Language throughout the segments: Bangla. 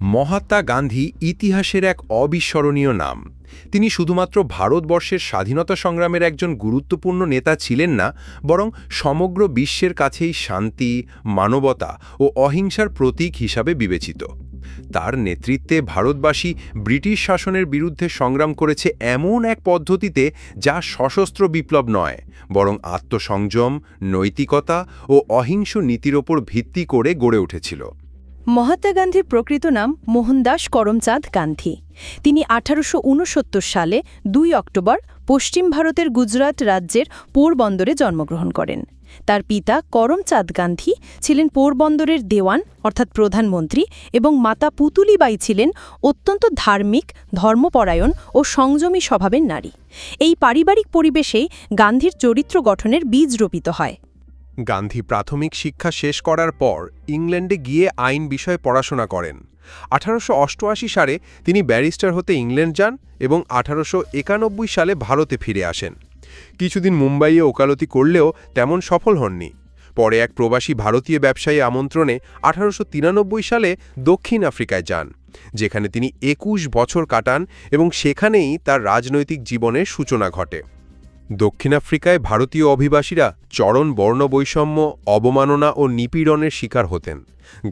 মহাত্মা গান্ধী ইতিহাসের এক অবিস্মরণীয় নাম। তিনি শুধুমাত্র ভারতবর্ষের স্বাধীনতা সংগ্রামের একজন গুরুত্বপূর্ণ নেতা ছিলেন না, বরং সমগ্র বিশ্বের কাছেই শান্তি, মানবতা ও অহিংসার প্রতীক হিসাবে বিবেচিত। তার নেতৃত্বে ভারতবাসী ব্রিটিশ শাসনের বিরুদ্ধে সংগ্রাম করেছে এমন এক পদ্ধতিতে যা সশস্ত্র বিপ্লব নয়, বরং আত্মসংযম, নৈতিকতা ও অহিংস নীতির ওপর ভিত্তি করে গড়ে উঠেছিল। মহাত্মা গান্ধীর প্রকৃত নাম মোহনদাস করমচাঁদ গান্ধী। তিনি 1869 সালে 2 অক্টোবর পশ্চিম ভারতের গুজরাট রাজ্যের পোরবন্দরে জন্মগ্রহণ করেন। তার পিতা করমচাঁদ গান্ধী ছিলেন পোরবন্দরের দেওয়ান অর্থাৎ প্রধানমন্ত্রী এবং মাতা পুতুলিবাই ছিলেন অত্যন্ত ধার্মিক, ধর্মপরায়ণ ও সংযমী স্বভাবের নারী। এই পারিবারিক পরিবেশেই গান্ধীর চরিত্র গঠনের বীজ রোপিত হয়। গান্ধী প্রাথমিক শিক্ষা শেষ করার পর ইংল্যান্ডে গিয়ে আইন বিষয়ে পড়াশোনা করেন। 1888 সালে তিনি ব্যারিস্টার হতে ইংল্যান্ড যান এবং 1891 সালে ভারতে ফিরে আসেন। কিছুদিন মুম্বাইয়ে ওকালতি করলেও তেমন সফল হননি। পরে এক প্রবাসী ভারতীয় ব্যবসায়ী আমন্ত্রণে 1893 সালে দক্ষিণ আফ্রিকায় যান, যেখানে তিনি 21 বছর কাটান এবং সেখানেই তার রাজনৈতিক জীবনের সূচনা ঘটে। দক্ষিণ আফ্রিকায় ভারতীয় অভিবাসীরা চরম বর্ণবৈষম্য, অবমাননা ও নিপীড়নের শিকার হতেন।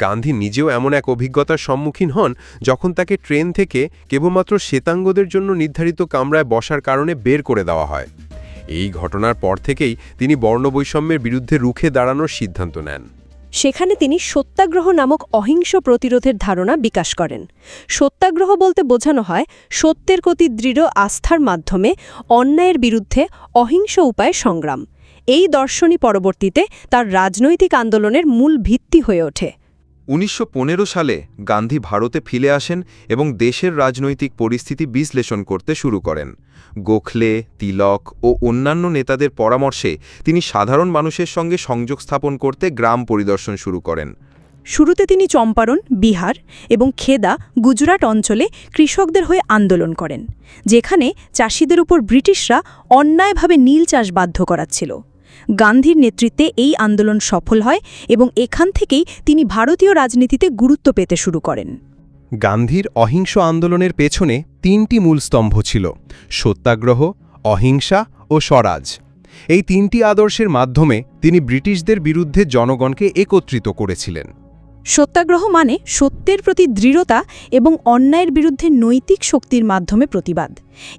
গান্ধী নিজেও এমন এক অভিজ্ঞতার সম্মুখীন হন যখন তাকে ট্রেন থেকে কেবলমাত্র শ্বেতাঙ্গদের জন্য নির্ধারিত কামরায় বসার কারণে বের করে দেওয়া হয়। এই ঘটনার পর থেকেই তিনি বর্ণবৈষম্যের বিরুদ্ধে রুখে দাঁড়ানোর সিদ্ধান্ত নেন। সেখানে তিনি সত্যাগ্রহ নামক অহিংস প্রতিরোধের ধারণা বিকাশ করেন। সত্যাগ্রহ বলতে বোঝানো হয় সত্যের প্রতি দৃঢ় আস্থার মাধ্যমে অন্যায়ের বিরুদ্ধে অহিংস উপায়ে সংগ্রাম। এই দর্শনই পরবর্তীতে তার রাজনৈতিক আন্দোলনের মূল ভিত্তি হয়ে ওঠে। 1915 সালে গান্ধী ভারতে ফিরে আসেন এবং দেশের রাজনৈতিক পরিস্থিতি বিশ্লেষণ করতে শুরু করেন। গোখলে, তিলক ও অন্যান্য নেতাদের পরামর্শে তিনি সাধারণ মানুষের সঙ্গে সংযোগ স্থাপন করতে গ্রাম পরিদর্শন শুরু করেন। শুরুতে তিনি চম্পারণ, বিহার এবং খেদা, গুজরাট অঞ্চলে কৃষকদের হয়ে আন্দোলন করেন, যেখানে চাষিদের উপর ব্রিটিশরা অন্যায়ভাবে নীল চাষ বাধ্য করাচ্ছিল। গান্ধীর নেতৃত্বে এই আন্দোলন সফল হয় এবং এখান থেকেই তিনি ভারতীয় রাজনীতিতে গুরুত্ব পেতে শুরু করেন। গান্ধীর অহিংস আন্দোলনের পেছনে 3টি মূল স্তম্ভ ছিল: সত্যাগ্রহ, অহিংসা ও স্বরাজ। এই 3টি আদর্শের মাধ্যমে তিনি ব্রিটিশদের বিরুদ্ধে জনগণকে একত্রিত করেছিলেন। সত্যাগ্রহ মানে সত্যের প্রতি দৃঢ়তা এবং অন্যায়ের বিরুদ্ধে নৈতিক শক্তির মাধ্যমে প্রতিবাদ।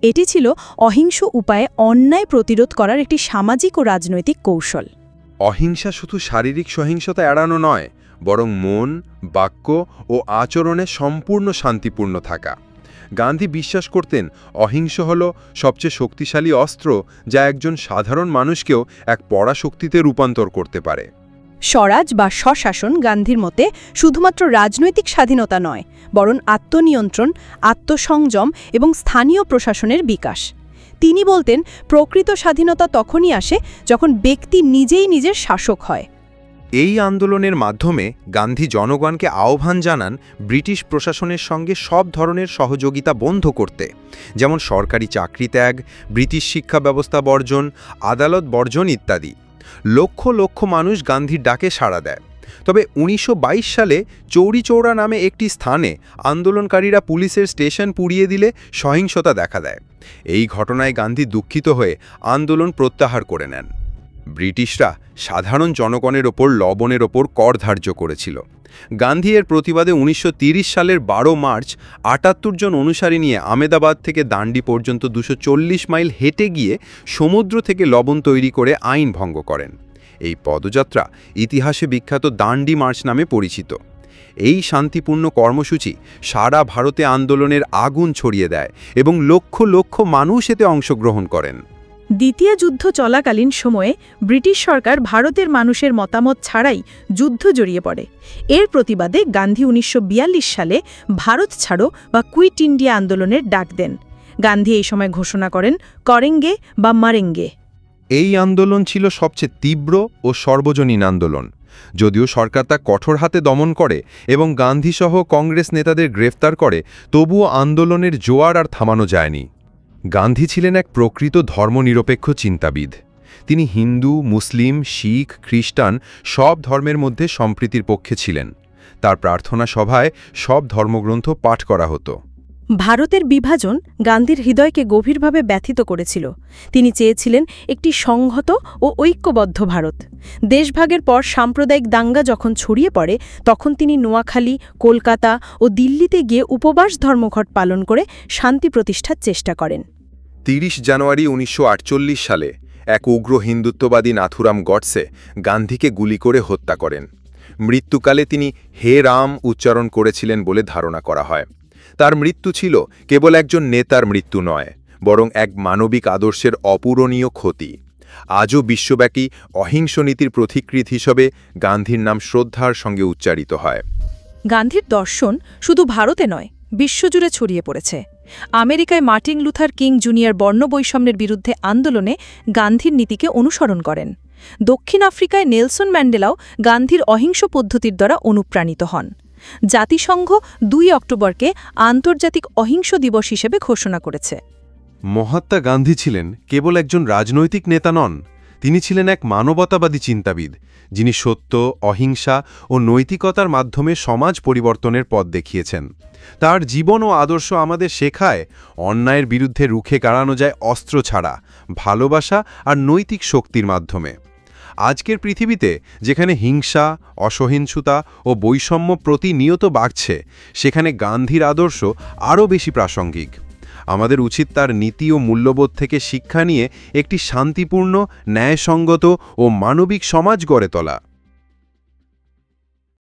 এটি ছিল অহিংস উপায়ে অন্যায় প্রতিরোধ করার একটি সামাজিক ও রাজনৈতিক কৌশল। অহিংসা শুধু শারীরিক সহিংসতা এড়ানো নয়, বরং মন, বাক্য ও আচরণে সম্পূর্ণ শান্তিপূর্ণ থাকা। গান্ধী বিশ্বাস করতেন অহিংস হল সবচেয়ে শক্তিশালী অস্ত্র, যা একজন সাধারণ মানুষকেও এক পরাশক্তিতে রূপান্তর করতে পারে। স্বরাজ বা স্বশাসন গান্ধীর মতে শুধুমাত্র রাজনৈতিক স্বাধীনতা নয়, বরং আত্মনিয়ন্ত্রণ, আত্মসংযম এবং স্থানীয় প্রশাসনের বিকাশ। তিনি বলতেন প্রকৃত স্বাধীনতা তখনই আসে যখন ব্যক্তি নিজেই নিজের শাসক হয়। এই আন্দোলনের মাধ্যমে গান্ধী জনগণকে আহ্বান জানান ব্রিটিশ প্রশাসনের সঙ্গে সব ধরনের সহযোগিতা বন্ধ করতে, যেমন সরকারি চাকরি ত্যাগ, ব্রিটিশ শিক্ষা ব্যবস্থা বর্জন, আদালত বর্জন ইত্যাদি। লক্ষ লক্ষ মানুষ গান্ধীর ডাকে সাড়া দেয়। তবে 1922 সালে চৌরি চৌরা নামে একটি স্থানে আন্দোলনকারীরা পুলিশের স্টেশন পুড়িয়ে দিলে সহিংসতা দেখা দেয়। এই ঘটনায় গান্ধী দুঃখিত হয়ে আন্দোলন প্রত্যাহার করে নেন। ব্রিটিশরা সাধারণ জনগণের ওপর লবণের ওপর কর ধার্য করেছিল। গান্ধী এর প্রতিবাদে 1930 সালের 12 মার্চ 78 জন অনুসারী নিয়ে আমেদাবাদ থেকে দান্ডি পর্যন্ত 240 মাইল হেঁটে গিয়ে সমুদ্র থেকে লবণ তৈরি করে আইন ভঙ্গ করেন। এই পদযাত্রা ইতিহাসে বিখ্যাত দান্ডি মার্চ নামে পরিচিত। এই শান্তিপূর্ণ কর্মসূচি সারা ভারতে আন্দোলনের আগুন ছড়িয়ে দেয় এবং লক্ষ লক্ষ মানুষ এতে অংশগ্রহণ করেন। দ্বিতীয় যুদ্ধ চলাকালীন সময়ে ব্রিটিশ সরকার ভারতের মানুষের মতামত ছাড়াই যুদ্ধ জড়িয়ে পড়ে। এর প্রতিবাদে গান্ধী 1942 সালে ভারত ছাড়ো বা কুইট ইন্ডিয়া আন্দোলনের ডাক দেন। গান্ধী এই সময় ঘোষণা করেন করেঙ্গে বা মারেঙ্গে। এই আন্দোলন ছিল সবচেয়ে তীব্র ও সর্বজনীন আন্দোলন। যদিও সরকার তা কঠোর হাতে দমন করে এবং গান্ধীসহ কংগ্রেস নেতাদের গ্রেফতার করে, তবুও আন্দোলনের জোয়ার আর থামানো যায়নি। গান্ধী ছিলেন এক প্রকৃত ধর্মনিরপেক্ষ চিন্তাবিদ। তিনি হিন্দু, মুসলিম, শিখ, খ্রিস্টান সব ধর্মের মধ্যে সম্প্রীতির পক্ষে ছিলেন। তার প্রার্থনা সভায় সব ধর্মগ্রন্থ পাঠ করা হতো। ভারতের বিভাজন গান্ধীর হৃদয়কে গভীরভাবে ব্যথিত করেছিল। তিনি চেয়েছিলেন একটি সংহত ও ঐক্যবদ্ধ ভারত। দেশভাগের পর সাম্প্রদায়িক দাঙ্গা যখন ছড়িয়ে পড়ে, তখন তিনি নোয়াখালী, কলকাতা ও দিল্লিতে গিয়ে উপবাস ধর্মঘট পালন করে শান্তি প্রতিষ্ঠার চেষ্টা করেন। 30 জানুয়ারি 1948 সালে এক উগ্র হিন্দুত্ববাদী নাথুরাম গডসে গান্ধীকে গুলি করে হত্যা করেন। মৃত্যুকালে তিনি হে রাম উচ্চারণ করেছিলেন বলে ধারণা করা হয়। তার মৃত্যু ছিল কেবল একজন নেতার মৃত্যু নয়, বরং এক মানবিক আদর্শের অপূরণীয় ক্ষতি। আজও বিশ্বব্যাপী অহিংস নীতির প্রতিকৃত হিসেবে গান্ধীর নাম শ্রদ্ধার সঙ্গে উচ্চারিত হয়। গান্ধীর দর্শন শুধু ভারতে নয়, বিশ্বজুড়ে ছড়িয়ে পড়েছে। আমেরিকায় মার্টিন লুথার কিং জুনিয়র বর্ণবৈষম্যের বিরুদ্ধে আন্দোলনে গান্ধীর নীতিকে অনুসরণ করেন। দক্ষিণ আফ্রিকায় নেলসন ম্যান্ডেলাও গান্ধীর অহিংস পদ্ধতির দ্বারা অনুপ্রাণিত হন। জাতিসংঘ 2 অক্টোবরকে আন্তর্জাতিক অহিংস দিবস হিসেবে ঘোষণা করেছে। মহাত্মা গান্ধী ছিলেন কেবল একজন রাজনৈতিক নেতা নন, তিনি ছিলেন এক মানবতাবাদী চিন্তাবিদ, যিনি সত্য, অহিংসা ও নৈতিকতার মাধ্যমে সমাজ পরিবর্তনের পথ দেখিয়েছেন। তার জীবন ও আদর্শ আমাদের শেখায় অন্যায়ের বিরুদ্ধে রুখে দাঁড়ানো যায় অস্ত্র ছাড়া, ভালোবাসা আর নৈতিক শক্তির মাধ্যমে। আজকের পৃথিবীতে যেখানে হিংসা, অসহিষ্ণুতা ও বৈষম্য প্রতিনিয়ত বাড়ছে, সেখানে গান্ধীর আদর্শ আরও বেশি প্রাসঙ্গিক। আমাদের উচিত তার নীতি ও মূল্যবোধ থেকে শিক্ষা নিয়ে একটি শান্তিপূর্ণ, ন্যায়সঙ্গত ও মানবিক সমাজ গড়ে তোলা।